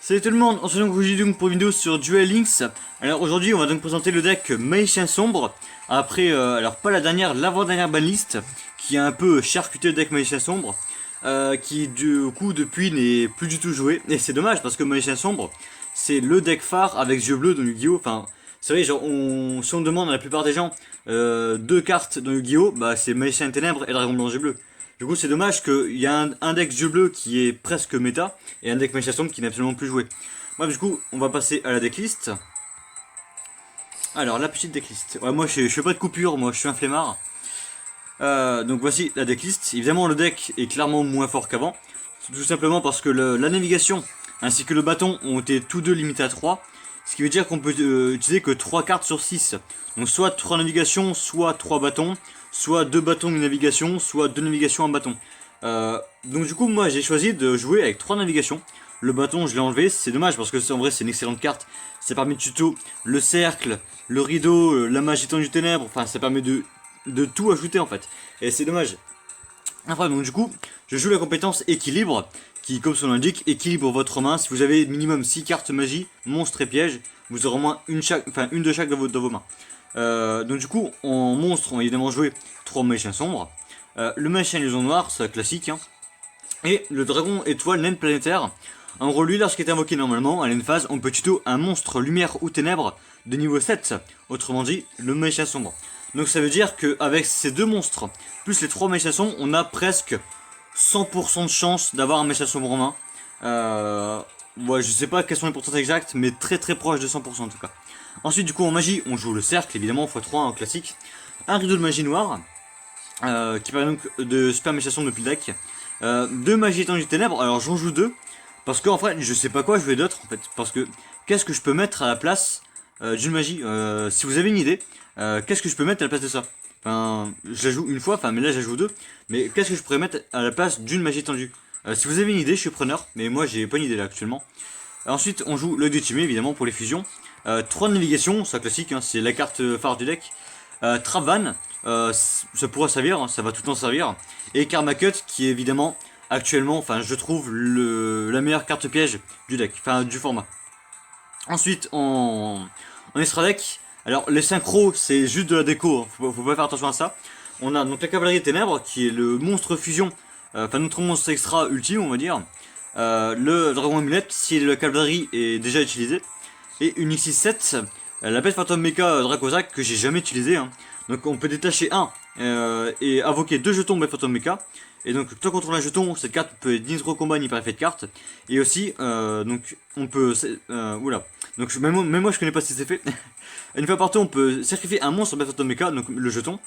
Salut tout le monde, on se retrouve aujourd'hui donc pour une vidéo sur Duel Links. Alors aujourd'hui on va donc présenter le deck Magicien Sombre. Après, alors pas la dernière, l'avant-dernière banlist, qui a un peu charcuté le deck Magicien Sombre. Qui du coup depuis n'est plus du tout joué. Et c'est dommage parce que Magicien Sombre, c'est le deck phare avec yeux bleus dans Yu-Gi-Oh! Enfin, c'est vrai, genre si on demande à la plupart des gens deux cartes dans Yu-Gi-Oh! Bah c'est Magicien Ténèbres et Dragon Blanc Yeux Bleu. Du coup, c'est dommage qu'il y a un deck jeu bleu qui est presque méta et un deck Magicien Sombre qui n'est absolument plus joué. Bref, du coup, on va passer à la decklist. Alors, la petite decklist. Ouais, moi, je fais pas de coupure, moi, je suis un flemmard. Donc, voici la decklist. Évidemment, le deck est clairement moins fort qu'avant. Tout simplement parce que la navigation ainsi que le bâton ont été tous deux limités à 3. Ce qui veut dire qu'on peut utiliser que 3 cartes sur 6. Donc, soit 3 navigations, soit 3 bâtons, soit 2 bâtons de navigation, soit 2 navigations en bâton. Donc, du coup, moi, j'ai choisi de jouer avec 3 navigations. Le bâton, je l'ai enlevé, c'est dommage parce que en vrai, c'est une excellente carte. Ça permet de tuto le cercle, le rideau, la magie tendue du ténèbres. Enfin, ça permet de tout ajouter en fait. Et c'est dommage. Enfin, donc du coup, je joue la compétence équilibre, qui, comme son l'indique, équilibre votre main. Si vous avez minimum 6 cartes magie, monstre et piège, vous aurez au moins une de chaque dans vos mains. Donc du coup, en monstre, on va évidemment jouer 3 magiciens sombres. Le magicien illusion noire, c'est classique. Hein. Et le dragon étoile naine planétaire. En gros, lui, lorsqu'il est invoqué normalement, à l'endphase, on peut tuto un monstre lumière ou ténèbres de niveau 7. Autrement dit, le magicien sombre. Donc ça veut dire qu'avec ces deux monstres, plus les 3 magiciens sombres, on a presque 100% de chance d'avoir un magicien sombre en main. Ouais, je sais pas quels sont les pourcentages exacts, mais très très proche de 100% en tout cas. Ensuite, du coup, en magie, on joue le cercle, évidemment, x3 en classique. Un rideau de magie noire, qui permet donc de super magicien sombre depuis le deck. Deux magies étendues du ténèbres, alors j'en joue deux. Parce qu'en fait, je sais pas quoi jouer d'autre en fait. Parce que qu'est-ce que je peux mettre à la place d'une magie si vous avez une idée, qu'est-ce que je peux mettre à la place de ça. Enfin, je la joue une fois, enfin, mais là je la joue deux. Mais qu'est-ce que je pourrais mettre à la place d'une magie étendue. Si vous avez une idée, je suis preneur. Mais moi, j'ai pas une idée là actuellement. Ensuite, on joue l'œil de Timé évidemment pour les fusions. 3 de navigation, c'est classique, hein, c'est la carte phare du deck. Travan, ça pourra servir, hein, ça va tout le temps servir. Et Karma Cut, qui est évidemment actuellement, enfin je trouve la meilleure carte piège du deck, enfin du format. Ensuite, en extra deck, alors les synchros c'est juste de la déco, hein, faut pas faire attention à ça. On a donc la cavalerie des ténèbres qui est le monstre fusion, enfin notre monstre extra ultime on va dire. Le dragon amulette si la cavalerie est déjà utilisée. Et une X67, la bête Phantom Mecha Dracosac que j'ai jamais utilisé. Hein. Donc on peut détacher un et invoquer deux jetons bête Phantom Mecha. Et donc toi contre un jeton, cette carte peut être Nitro Combat ni par effet de carte. Et aussi, donc on peut... oula. Donc même moi je connais pas ces effets. Une fois par tour on peut sacrifier un monstre bête Phantom Mecha, donc le jeton.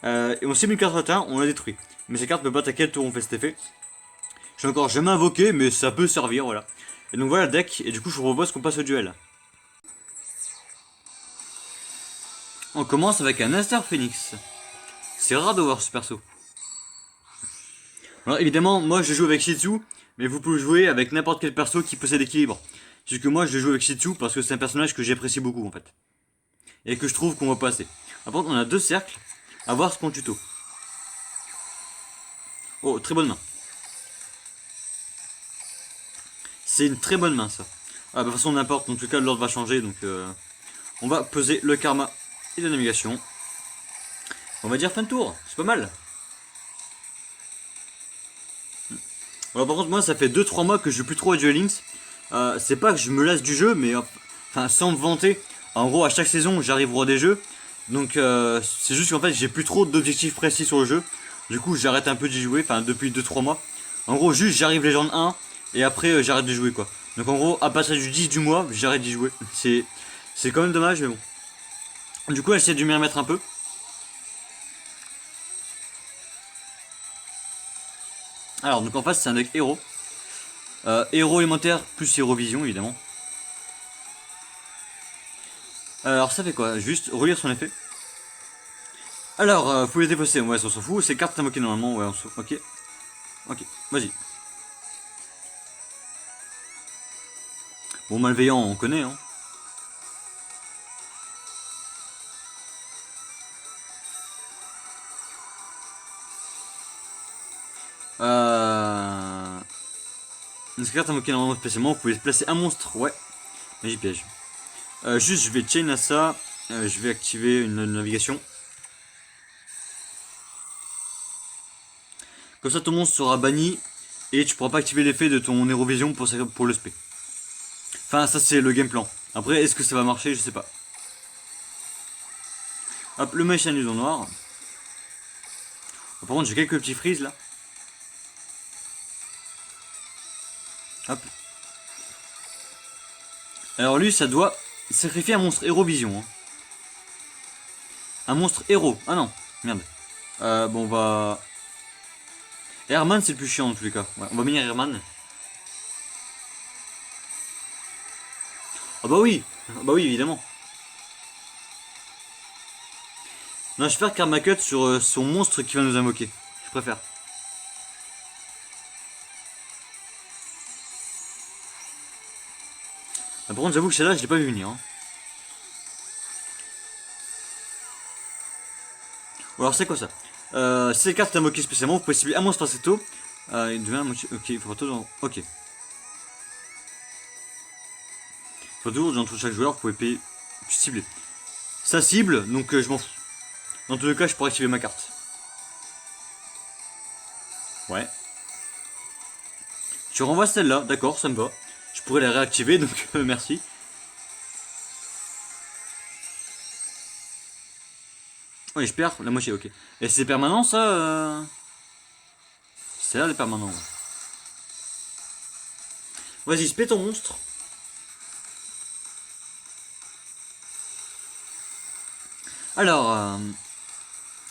Et on simule une carte à on la détruit. Mais cette carte peut pas attaquer le tour où on fait cet effet. Je l'ai encore jamais invoqué mais ça peut servir, voilà. Et donc voilà le deck, et du coup je vous propose qu'on passe au duel. On commence avec un Aster Phoenix. C'est rare de voir ce perso. Alors évidemment, moi je joue avec Shitsu, mais vous pouvez jouer avec n'importe quel perso qui possède l'équilibre. C'est que moi je joue avec Shitsu parce que c'est un personnage que j'apprécie beaucoup en fait. Et que je trouve qu'on va passer. Après on a deux cercles, à voir ce qu'on tuto. Oh, très bonne main. C'est une très bonne main ça. Ah bah de toute façon n'importe, en tout cas l'ordre va changer donc on va peser le karma et la navigation. On va dire fin de tour, c'est pas mal. Alors par contre moi ça fait 2-3 mois que je joue plus trop à Duel Links. C'est pas que je me lasse du jeu mais enfin sans me vanter. En gros à chaque saison j'arrive au roi des jeux. Donc c'est juste qu'en fait j'ai plus trop d'objectifs précis sur le jeu. Du coup j'arrête un peu d'y jouer, enfin depuis 2-3 mois. En gros juste j'arrive légende 1 et après j'arrête de jouer quoi. Donc en gros à partir du 10 du mois j'arrête d'y jouer. C'est quand même dommage mais bon. Du coup j'essaie de m'y remettre un peu. Alors donc en face c'est un deck héros. Héros élémentaire plus héros vision évidemment. Alors ça fait quoi? Juste relire son effet. Alors, faut les défausser, ouais, ça on s'en fout. Ces cartes invoquées normalement, ouais, on s'en fout. Ok, ok, vas-y. Bon, malveillant, on connaît, hein. Euh... cette carte invoquée normalement spécialement, vous pouvez placer un monstre. Ouais, magie piège. Juste, je vais chain à ça. Je vais activer une navigation. Comme ça, ton monstre sera banni. Et tu pourras pas activer l'effet de ton Hérovision pour le spé. Enfin, ça, c'est le game plan. Après, est-ce que ça va marcher? Je sais pas. Hop, le magicien du don noir. Par contre, j'ai quelques petits freeze là. Hop. Alors lui, ça doit sacrifier un monstre Hérovision. Hein. Un monstre héros. Ah non, merde. Bon, on va... Herman, c'est le plus chiant en tous les cas. Ouais, on va venir Herman. Ah bah oui, évidemment. Non, je vais faire Karma Cut sur son monstre qui va nous invoquer. Je préfère. Ah, par contre, j'avoue que celle-là, je l'ai pas vu venir. Hein. Ou alors, c'est quoi ça? Si cette carte est invoquée spécialement, vous pouvez cibler un monstre Facetto. Il devient un moitié. Ok, il faut tout dans. Ok. Faut toujours, entre chaque joueur, vous pouvez payer. Cibler. Ça cible, donc je m'en fous. Dans tous les cas, je pourrais activer ma carte. Ouais. Tu renvoies celle-là, d'accord, ça me va. Je pourrais la réactiver, donc merci. Oui, je perds la moitié, ok. Et c'est permanent ça C'est là les permanents. Vas-y, spé ton monstre. Alors,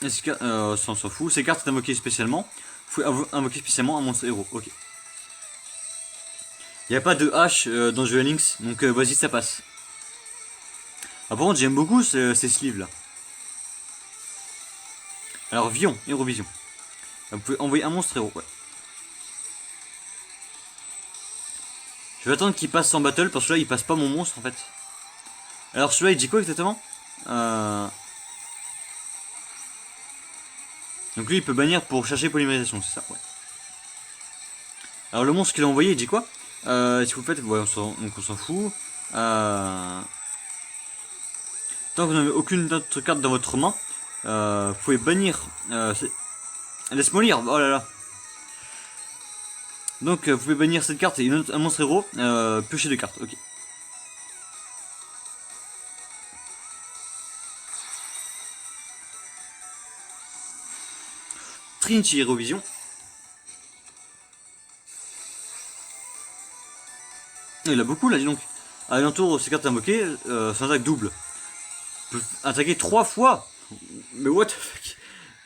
est-ce que ça on s'en fout. Ces cartes sont invoquées spécialement. Faut invoquer spécialement un monstre héros. Ok. Il n'y a pas de hache dans Duel Links, donc vas-y, ça passe. Ah, par contre, j'aime beaucoup ces sleeves là. Alors, Vion, Hérovision. Vous pouvez envoyer un monstre héros, ouais. Je vais attendre qu'il passe en battle parce que là, il passe pas mon monstre en fait. Alors, celui-là, il dit quoi exactement Donc, lui, il peut bannir pour chercher polymérisation, c'est ça, ouais. Alors, le monstre qu'il a envoyé, il dit quoi Si vous le faites, ouais, on s'en fout. Tant que vous n'avez aucune autre carte dans votre main, vous pouvez bannir. Laisse-moi lire, oh là là. Donc vous pouvez bannir cette carte et un monstre héros, piocher de cartes, ok. Trinity Hérovision. Il a beaucoup là, dis donc. À l'entour, ces cartes invoquées, c'est un attaque double. Il peut attaquer 3 fois. Mais what the fuck?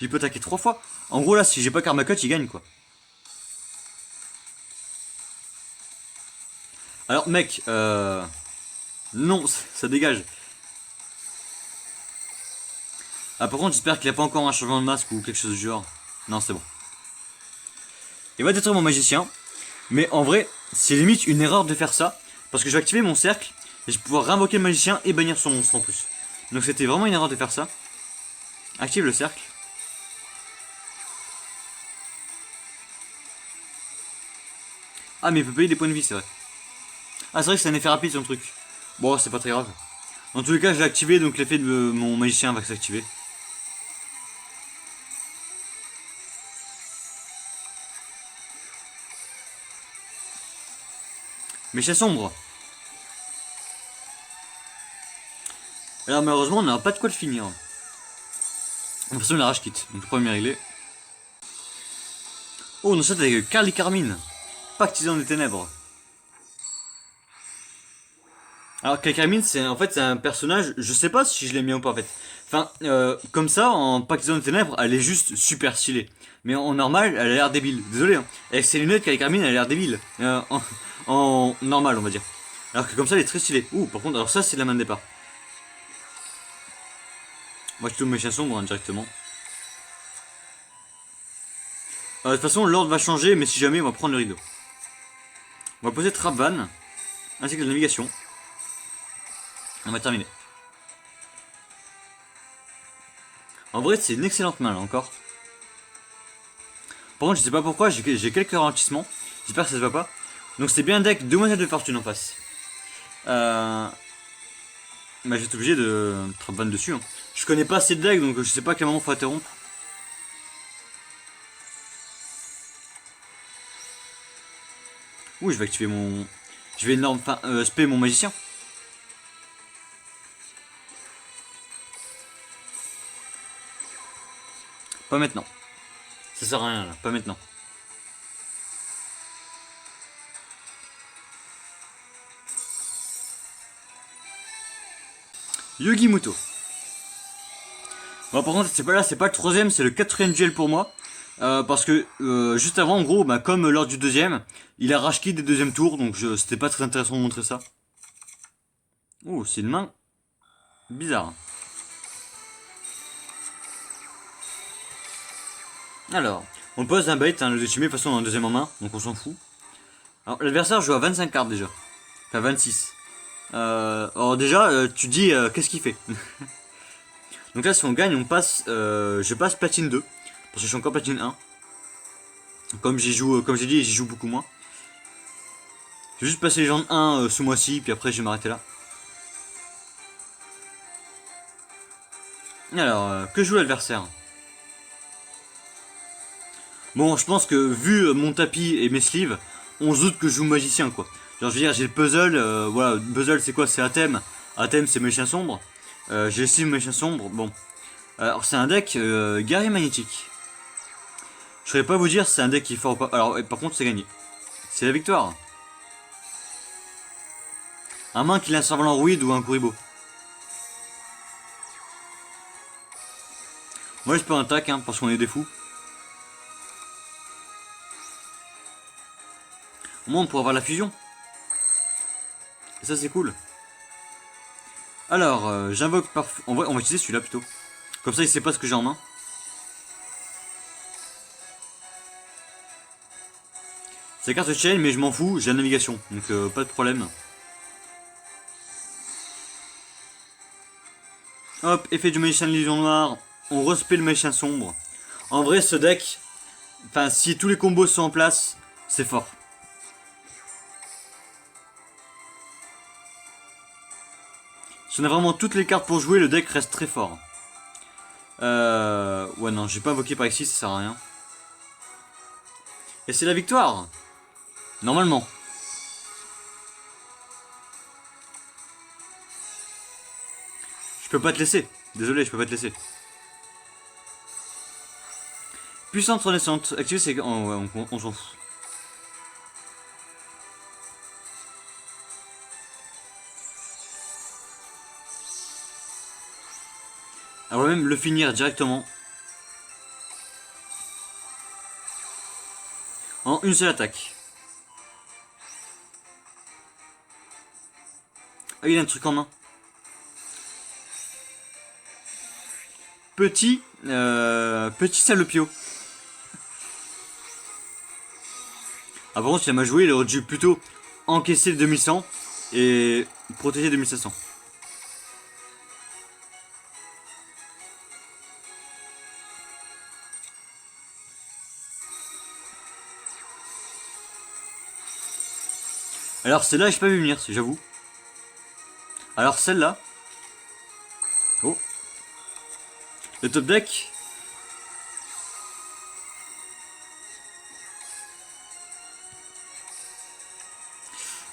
Il peut attaquer 3 fois. En gros là, si j'ai pas Karma Cut, il gagne quoi. Alors mec, non, ça dégage. Ah par contre j'espère qu'il a pas encore un changement de masque ou quelque chose du genre. Non c'est bon. Il va détruire mon magicien. Mais en vrai, c'est limite une erreur de faire ça. Parce que je vais activer mon cercle. Et je vais pouvoir réinvoquer le magicien et bannir son monstre en plus. Donc c'était vraiment une erreur de faire ça. Active le cercle. Ah mais il peut payer des points de vie c'est vrai. Ah c'est vrai que c'est un effet rapide son truc. Bon c'est pas très grave. Dans tous les cas je l'ai activé donc l'effet de mon magicien va s'activer. Méchant sombre. Alors malheureusement on n'a pas de quoi le finir. De toute façon la rage quitte. Donc le premier réglé. Oh on saute avec Carly Carmine. Pactisan des ténèbres. Alors Carmine c'est en fait c'est un personnage, je sais pas si je l'ai mis ou pas en fait. Enfin comme ça en Pactisan des ténèbres elle est juste super stylée. Mais en normal elle a l'air débile. Désolé hein. Avec ses lunettes Carmine elle a l'air débile. En normal on va dire. Alors que comme ça elle est très stylée. Ouh par contre alors ça c'est la main de départ. Moi je tourne mes chiens sombres hein, directement. De toute façon l'ordre va changer mais si jamais on va prendre le rideau. On va poser Trap Van ainsi que la navigation. On va terminer. En vrai c'est une excellente main là encore. Par contre je sais pas pourquoi j'ai quelques ralentissements. J'espère que ça se voit pas. Donc c'est bien un deck demoiselle de fortune en face. Mais j'ai été obligé de trap dessus. Hein. Je connais pas assez de decks donc je sais pas à quel moment faut interrompre. Oui, je vais activer mon. Je vais énorme. Enfin, spé mon magicien. Pas maintenant. Ça sert à rien là, pas maintenant. Yugi Muto. Bon, par contre, c'est pas là, c'est pas le troisième, c'est le quatrième duel pour moi. Parce que juste avant, en gros, bah, comme lors du deuxième, il a rage des deuxièmes tours, donc c'était pas très intéressant de montrer ça. Oh, c'est une main bizarre. Alors, on pose un bait, hein, le déchimé, de toute façon, on a un deuxième en main, donc on s'en fout. Alors, l'adversaire joue à 25 cartes déjà. Enfin, 26. Alors déjà, tu dis, qu'est-ce qu'il fait? Donc là, si on gagne, on passe, je passe platine 2. Parce que je suis encore platine 1. Comme j'ai dit, j'y joue beaucoup moins. Je vais juste passer les gens de 1 ce mois-ci, puis après je vais m'arrêter là. Alors, que joue l'adversaire? Bon, je pense que vu mon tapis et mes sleeves, on se doute que je joue magicien quoi. Genre, je veux dire, j'ai le puzzle, voilà, le puzzle c'est quoi? C'est Athème. Athème c'est méchant sombre. J'ai le sleeve méchant sombre, bon. Alors, c'est un deck guerrier magnétique. Je saurais pas vous dire si c'est un deck qui est fort ou pas. Alors, par contre, c'est gagné. C'est la victoire. À moins qu'il ait un cerf-volant Ruide ou un Kuribo. Moi, je peux un tac, hein, parce qu'on est des fous. Au moins, on pourra avoir la fusion. Et ça, c'est cool. Alors, j'invoque par... On va utiliser celui-là plutôt. Comme ça, il sait pas ce que j'ai en main. C'est carte chain, mais je m'en fous, j'ai la navigation. Donc, pas de problème. Hop, effet du magicien de l'illusion noire. On respect le magicien sombre. En vrai, ce deck... Enfin, si tous les combos sont en place, c'est fort. Si on a vraiment toutes les cartes pour jouer, le deck reste très fort. Ouais, non, j'ai pas invoqué par ici, ça sert à rien. Et c'est la victoire. Normalement. Je peux pas te laisser. Désolé, je peux pas te laisser. Puissante renaissante. Activer c'est... Oh, ouais, on s'en fout. On va même le finir directement. En une seule attaque. Ah, il a un truc en main. Petit salopio. Ah, par contre, il m'a joué, il aurait dû plutôt encaisser 2100 et protéger 2700. Alors celle-là, j'ai pas vu venir, j'avoue. Alors celle-là. Oh. Le top deck.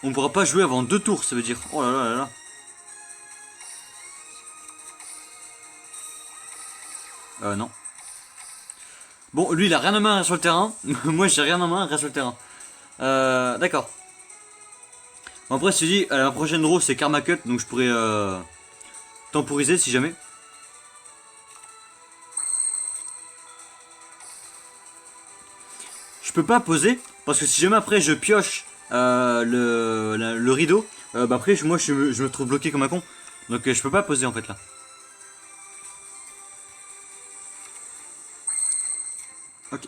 On pourra pas jouer avant 2 tours, ça veut dire. Oh là là là là. Non. Bon, lui il a rien en main, rien sur le terrain. Moi j'ai rien en main, rien sur le terrain. D'accord. Bon, après, je te dis, à la prochaine draw c'est Karma Cut, donc je pourrais temporiser si jamais. Je peux pas poser, parce que si jamais après je pioche le rideau, bah après moi je me trouve bloqué comme un con. Donc je peux pas poser en fait là. Ok.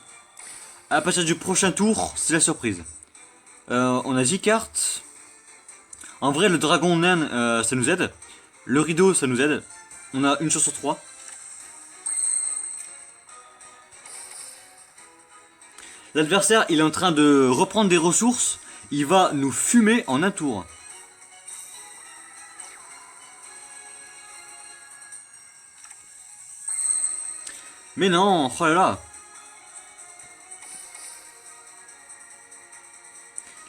À partir du prochain tour, c'est la surprise. On a 10 cartes. En vrai, le dragon nain, ça nous aide. Le rideau, ça nous aide. On a une chance sur 3. L'adversaire, il est en train de reprendre des ressources Il va nous fumer en un tour. Mais non, oh là là.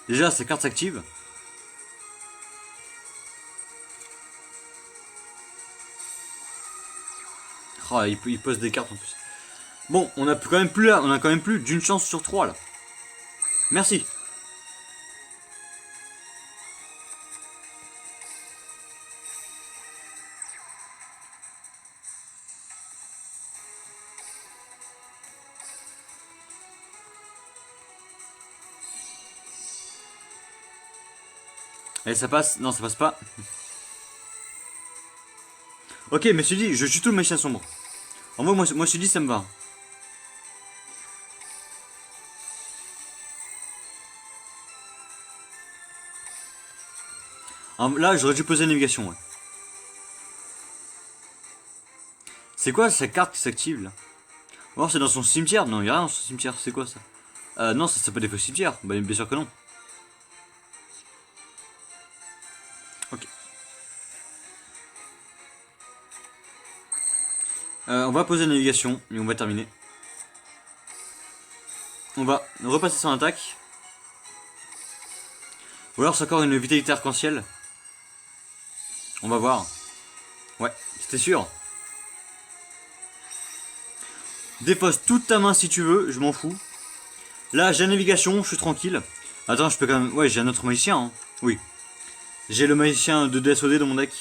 Déjà, sa carte s'active. Oh, il pose des cartes en plus. Bon, on a quand même plus là, on a quand même plus d'une chance sur 3 là. Merci. Allez, ça passe. Non, ça passe pas. Ok, mais je suis dit, je tue tout le machin sombre. En vrai, moi je suis dit, ça me va. Là, j'aurais dû poser la navigation, ouais. C'est quoi cette carte qui s'active là? Oh, c'est dans son cimetière? Non, il y a rien dans son cimetière, c'est quoi ça? Non, ça s'appelle des faux cimetières. Bah, bien sûr que non. Ok. On va poser la navigation et on va terminer. On va repasser son attaque. Ou alors c'est encore une vitalité arc-en-ciel. On va voir. Ouais, c'était sûr. Dépose toute ta main si tu veux, je m'en fous. Là, j'ai la navigation, je suis tranquille. Attends, je peux quand même... Ouais, j'ai un autre magicien, hein. Oui. J'ai le magicien de DSOD dans mon deck.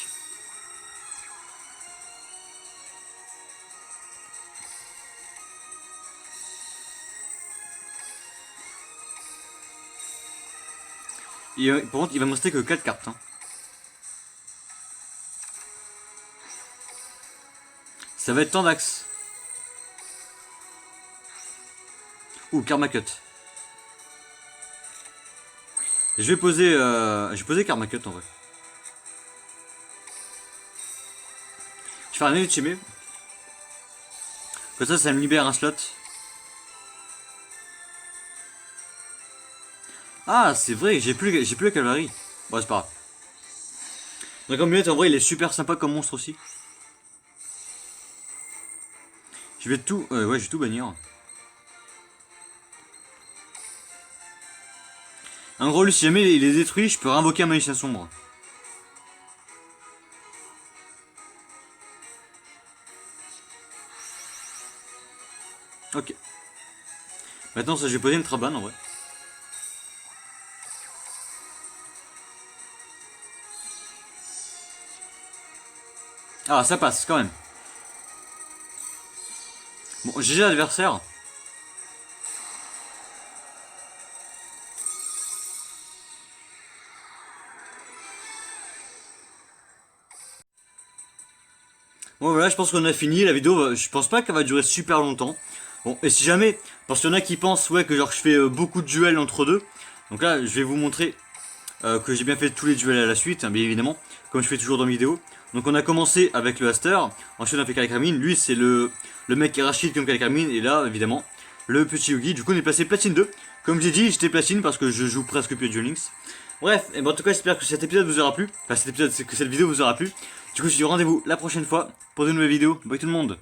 Par contre, il va me rester que 4 cartes. Hein. Ça va être Tandax. Ou Karma Cut. Je vais poser Karma Cut en vrai. Je vais faire un Elchime. Comme ça me libère un slot. Ah, c'est vrai, j'ai plus la cavalerie. Bon, c'est pas grave. Donc en mulette, en vrai, il est super sympa comme monstre aussi. Je vais tout... ouais, je vais tout bannir. En gros, lui, si jamais il est détruit, je peux réinvoquer un magicien sombre. Ok. Maintenant, ça, je vais poser une trabane en vrai. Ah, ça passe quand même. Bon, GG l'adversaire. Bon voilà, je pense qu'on a fini la vidéo. Je pense pas qu'elle va durer super longtemps. Bon, et si jamais, parce qu'il y en a qui pensent ouais que genre je fais beaucoup de duels entre deux. Donc là, je vais vous montrer que j'ai bien fait tous les duels à la suite, hein, bien évidemment, comme je fais toujours dans mes vidéos. Donc on a commencé avec le Aster, ensuite on a fait Kalakamine. Lui c'est le mec qui est rachid comme Kalakamine, et là évidemment le petit Yugi. Du coup on est passé platine 2. Comme j'ai dit, j'étais platine parce que je joue presque plus à Duel Links. Bref, et ben en tout cas j'espère que cet épisode vous aura plu. Enfin cet épisode, c'est que cette vidéo vous aura plu. Du coup je vous dis rendez-vous la prochaine fois pour de nouvelles vidéos. Bye tout le monde.